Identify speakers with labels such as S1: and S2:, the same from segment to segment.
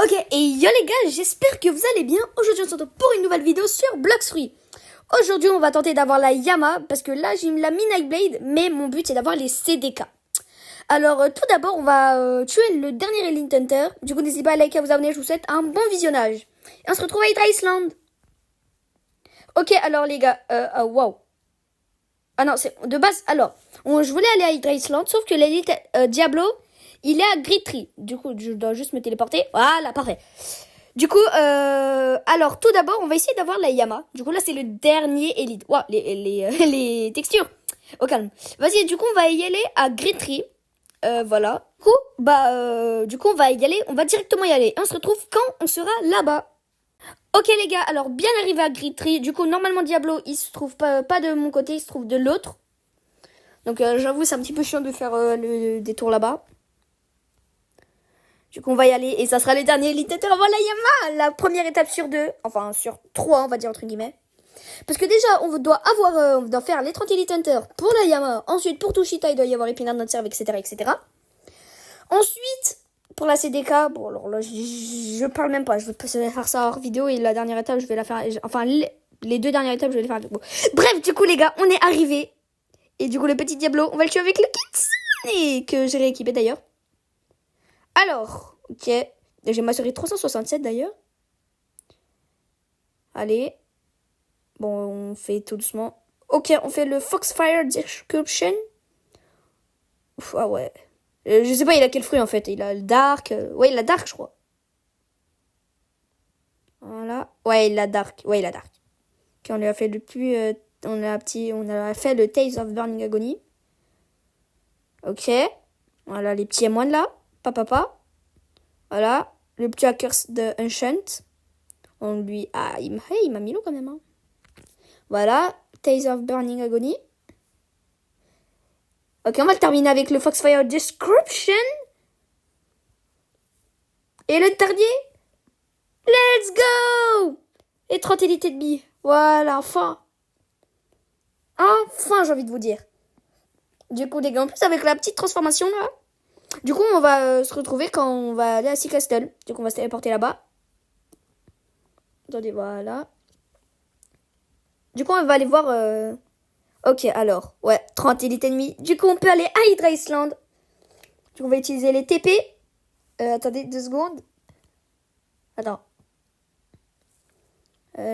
S1: Ok, et yo les gars, j'espère que vous allez bien. Aujourd'hui, on se retrouve pour une nouvelle vidéo sur Blox-Free. Aujourd'hui, on va tenter d'avoir la Yama, parce que là, j'ai la Midnight Blade, mais mon but, c'est d'avoir les CDK. Alors, tout d'abord, on va tuer le dernier Elite Hunter. Du coup, n'hésitez pas à liker, à vous abonner, je vous souhaite un bon visionnage. Et on se retrouve à Hydra Island. Ok, alors les gars, wow. Ah non, c'est de base, alors, je voulais aller à Hydra Island, sauf que l'Elite Diablo, il est à Gritry. Du coup, je dois juste me téléporter. Voilà, parfait. Du coup, alors, tout d'abord, on va essayer d'avoir la Yama. Du coup, là, c'est le dernier Elite. Waouh, les textures. Au calme. Vas-y, du coup, on va y aller à Gritry. Voilà. Du coup, on va y aller. On va directement y aller. Et on se retrouve quand on sera là-bas. Ok, les gars. Alors, bien arrivé à Gritry. Du coup, normalement, Diablo, il se trouve pas de mon côté. Il se trouve de l'autre. Donc, j'avoue, c'est un petit peu chiant de faire le détour là-bas. Du coup, on va y aller et ça sera le dernier Elite Hunter avant la Yama. La première étape sur 2. Enfin, sur 3, on va dire entre guillemets. Parce que déjà, on doit faire les 30 Elite Hunter pour la Yama. Ensuite, pour Tushita, il doit y avoir Épinard de notre cerveau, etc., etc. Ensuite, pour la CDK, bon, alors là, je parle même pas. Je vais faire ça hors vidéo et la dernière étape, je vais la faire. Enfin, les deux dernières étapes, je vais les faire avec vous. Bref, du coup, les gars, on est arrivés. Et du coup, le petit Diablo, on va le tuer avec le Kitsune que j'ai rééquipé d'ailleurs. Alors, ok. J'ai ma série 367 d'ailleurs. Allez. Bon, on fait tout doucement. Ok, on fait le Foxfire Description. Ouf, ah ouais. Je sais pas, il a quel fruit en fait. Il a le Dark. Ouais, il a Dark, je crois. Voilà. Ouais, il a Dark. Ouais, il a Dark. Ok, on lui a fait le plus. On a fait le Tales of Burning Agony. Ok. Voilà, les petits moines là. Papa. Voilà. Le petit hackers de Enchant. On lui a... il m'a mis l'eau quand même. Hein. Voilà. Tales of Burning Agony. Ok, on va le terminer avec le Foxfire Description. Et le dernier. Let's go! Et 30 élites et demi. Voilà, enfin. Enfin, j'ai envie de vous dire. Du coup, les gars, en plus, avec la petite transformation là. Du coup, on va se retrouver quand on va aller à Sea Castle. Du coup, on va se téléporter là-bas. Attendez, voilà. Du coup, on va aller voir... Ok, alors, ouais, 30 élites ennemies. Du coup, on peut aller à Hydra Island. Du coup, on va utiliser les TP. Attendez, 2 secondes. Attends.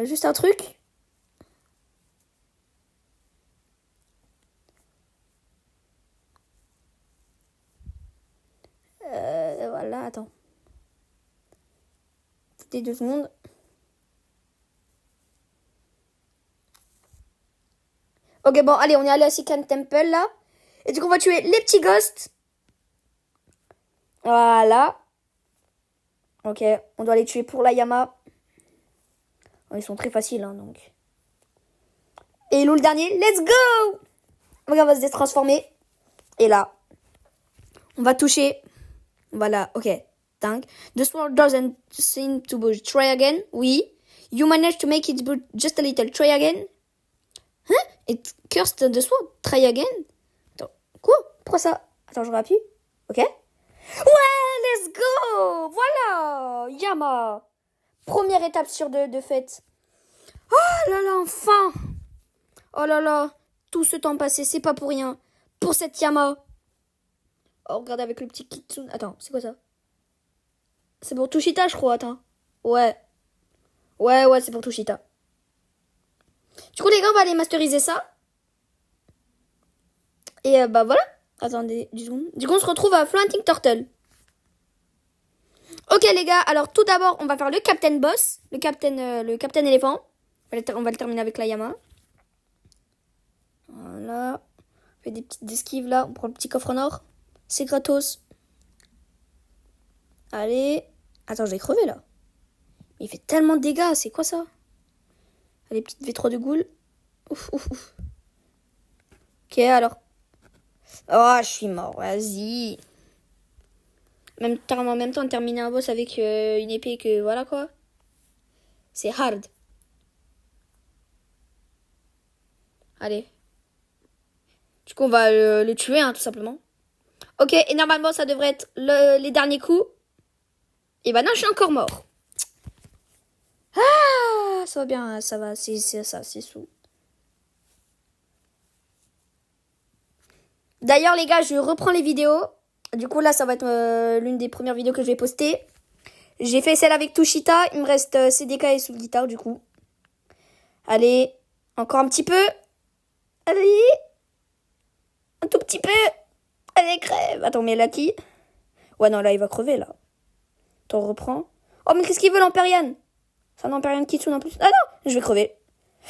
S1: Juste un truc. Voilà, attends. Attendez 2 secondes. Ok, bon, allez, on est allé à Sikhan Temple, là. Et du coup, on va tuer les petits ghosts. Voilà. Ok, on doit les tuer pour la Yama. Oh, ils sont très faciles, hein, donc. Et l'eau, le dernier. Let's go! Ok, on va se détransformer. Et là, on va toucher. Voilà, ok. Dingue. The sword doesn't seem to budge. Try again. Oui. You managed to make it budge just a little. Try again. Hein? It cursed the sword. Try again. Attends, quoi? Pourquoi ça? Attends, je rappuie. Ok. Ouais, let's go! Voilà! Yama! Première étape sur 2 de fait. Oh là là, enfin! Oh là là, tout ce temps passé, c'est pas pour rien. Pour cette Yama. Oh, regardez avec le petit Kitsune. Attends, c'est quoi ça? C'est pour Tushita, je crois, attends. Ouais. Ouais, c'est pour Tushita. Du coup, les gars, on va aller masteriser ça. Et bah voilà. Attendez, 10 secondes. Du coup, on se retrouve à Flanting Turtle. Ok, les gars, alors tout d'abord, on va faire le Captain Boss. Le Captain Éléphant. On va le terminer avec la Yama. Voilà. On fait des petites esquives là. On prend le petit coffre en or. C'est gratos. Allez. Attends, je vais crever là. Mais il fait tellement de dégâts. C'est quoi ça? Allez, petite V3 de Ghoul. Ouf. Ok, alors. Oh, je suis mort. Vas-y. En même temps, terminer un boss avec une épée que... Voilà quoi. C'est hard. Allez. Du coup, on va le tuer, hein, tout simplement. Ok, et normalement, ça devrait être les derniers coups. Et bah non, je suis encore mort. Ah, ça va bien, ça va, c'est ça, c'est sous. D'ailleurs, les gars, je reprends les vidéos. Du coup, là, ça va être l'une des premières vidéos que je vais poster. J'ai fait celle avec Tushita. Il me reste CDK et Soul Guitar, du coup. Allez, encore un petit peu. Allez, un tout petit peu. Allez, crève. Attends, mais Lucky. Ouais, non, là, il va crever, là. Attends, reprends. Oh, mais qu'est-ce qu'il veut, l'Emperian? C'est un Emperian Kitsune en plus. Ah non, je vais crever.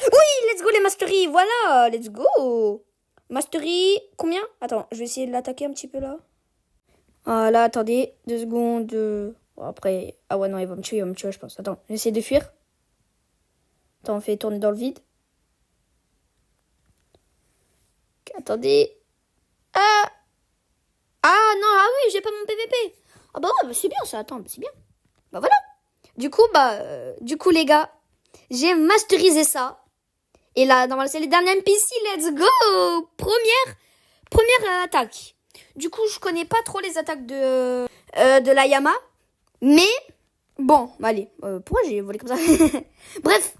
S1: Oui, let's go, les Mastery. Voilà, let's go. Mastery, combien? Attends, je vais essayer de l'attaquer un petit peu, là. Voilà, attendez, 2 secondes. Bon, après, ah ouais, non, il va me tuer, je pense. Attends, j'essaie de fuir. Attends, on fait tourner dans le vide. Attendez. Ah! Ah non, ah oui, j'ai pas mon PVP. Ah bah ouais, bah c'est bien ça, attends, bah c'est bien. Bah voilà. Du coup, les gars, j'ai masterisé ça. Et là, normalement, c'est les derniers NPC, let's go! Première attaque. Du coup, je connais pas trop les attaques de la Yama. Mais, bon, allez, pourquoi j'ai volé comme ça? Bref.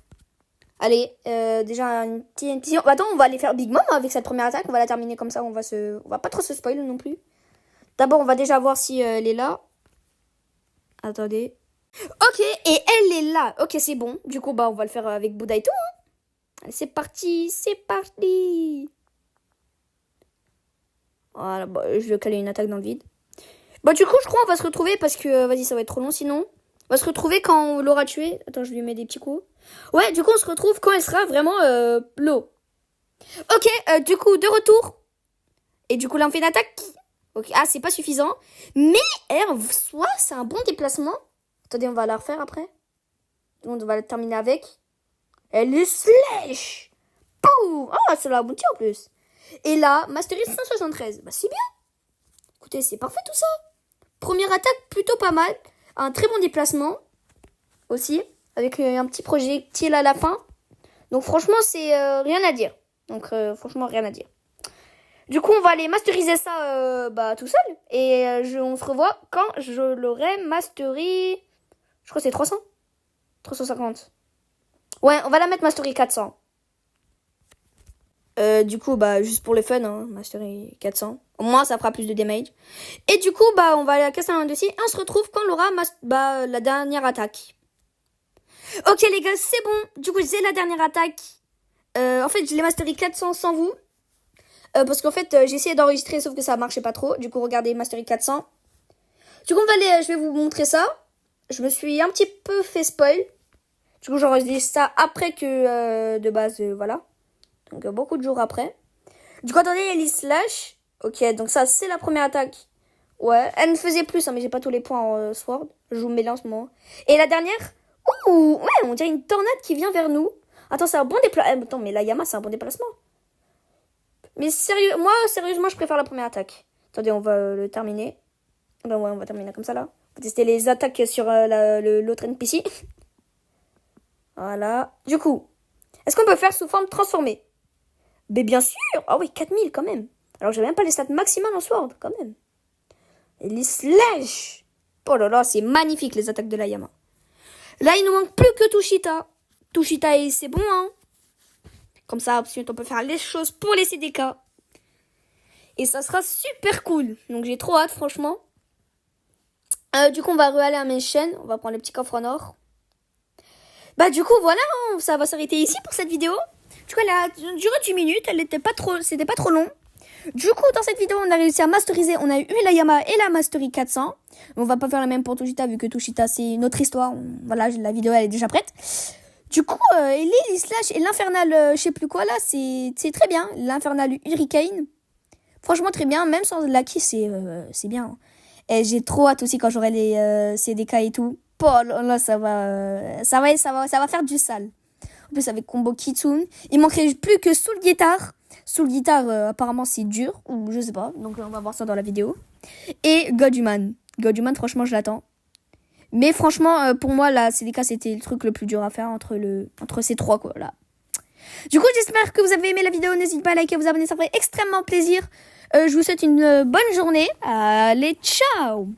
S1: Allez, déjà une petite... Attends, on va aller faire Big Mom avec cette première attaque. On va la terminer comme ça, on va pas trop se spoiler non plus. D'abord, on va déjà voir si elle est là. Attendez. Ok, et elle est là. Ok, c'est bon. Du coup, bah, on va le faire avec Bouddha et tout. Hein. C'est parti, c'est parti. Voilà, bah, je vais caler une attaque dans le vide. Bah, du coup, je crois qu'on va se retrouver parce que, vas-y, ça va être trop long sinon. On va se retrouver quand on l'aura tué. Attends, je lui mets des petits coups. Ouais, du coup, on se retrouve quand elle sera vraiment low. Ok, du coup, de retour. Et du coup, là, on fait une attaque. Ok, ah, c'est pas suffisant. Mais, en soi, c'est un bon déplacement. Attendez, on va la refaire après. On va la terminer avec. Elle est slash. Pouf. Oh, ça l'a abouti en plus. Et là, Mastery 173. Bah, c'est bien. Écoutez, c'est parfait tout ça. Première attaque, plutôt pas mal. Un très bon déplacement. Aussi. Avec un petit projectile à la fin. Donc, franchement, c'est rien à dire. Donc, franchement, rien à dire. Du coup, on va aller masteriser ça tout seul. Et on se revoit quand je l'aurai mastery. Je crois que c'est 300. 350. Ouais, on va la mettre mastery 400. Du coup, bah, juste pour le fun, hein, mastery 400. Au moins, ça fera plus de damage. Et du coup, bah, on va la casser un dessus. Et on se retrouve quand on aura la dernière attaque. Ok, les gars, c'est bon. Du coup, j'ai la dernière attaque. En fait, je l'ai mastery 400 sans vous. Parce qu'en fait, j'ai essayé d'enregistrer, sauf que ça marchait pas trop. Du coup, regardez, mastery 400. Du coup, je vais vous montrer ça. Je me suis un petit peu fait spoil. Du coup, j'enregistre ça après que de base, voilà. Donc, beaucoup de jours après. Du coup, attendez, Ellie Slash. Ok, donc ça, c'est la première attaque. Ouais, elle me faisait plus, hein, mais j'ai pas tous les points en Sword. Je vous mets là en ce moment. Et la dernière. Ouh, ouais, on dirait une tornade qui vient vers nous. Attends, c'est un bon déplacement. Attends, mais la Yama, c'est un bon déplacement. Mais sérieux, moi, sérieusement, je préfère la première attaque. Attendez, on va le terminer. Ben ouais, on va terminer comme ça, là. On va tester les attaques sur l'autre NPC. Voilà. Du coup, est-ce qu'on peut faire sous forme transformée? Mais bien sûr. Ah oui, 4000 quand même. Alors, j'ai même pas les stats maximales en Sword, quand même. Et les slash. Oh là là, c'est magnifique, les attaques de la Yama. Là, il nous manque plus que Tushita. Tushita, c'est bon, hein. Comme ça, ensuite, on peut faire les choses pour les CDK. Et ça sera super cool. Donc, j'ai trop hâte, franchement. Du coup, on va aller à mes chaînes. On va prendre le petit coffre en or. Bah, du coup, voilà. Hein, ça va s'arrêter ici pour cette vidéo. Du coup, elle a duré 10 minutes. C'était pas trop long. Du coup, dans cette vidéo, on a réussi à masteriser. On a eu la Yama et la Mastery 400. On va pas faire la même pour Tushita, vu que Tushita, c'est une autre histoire. Voilà, la vidéo, elle est déjà prête. Du coup, les slash et l'infernal, je sais plus quoi là, c'est très bien. L'infernal Hurricane, franchement très bien. Même sans Lucky, c'est bien. Et j'ai trop hâte aussi quand j'aurai les CDK et tout. Oh là, ça va faire du sale. En plus avec combo Kitsune, il manquerait plus que Soul Guitar. Soul Guitar, apparemment c'est dur ou je sais pas. Donc on va voir ça dans la vidéo. Et Godhuman. Godhuman, franchement, je l'attends. Mais franchement, pour moi, la CDK, c'était le truc le plus dur à faire entre ces trois, quoi, là. Du coup, j'espère que vous avez aimé la vidéo. N'hésitez pas à liker, à vous abonner, ça ferait extrêmement plaisir. Je vous souhaite une bonne journée. Allez, ciao!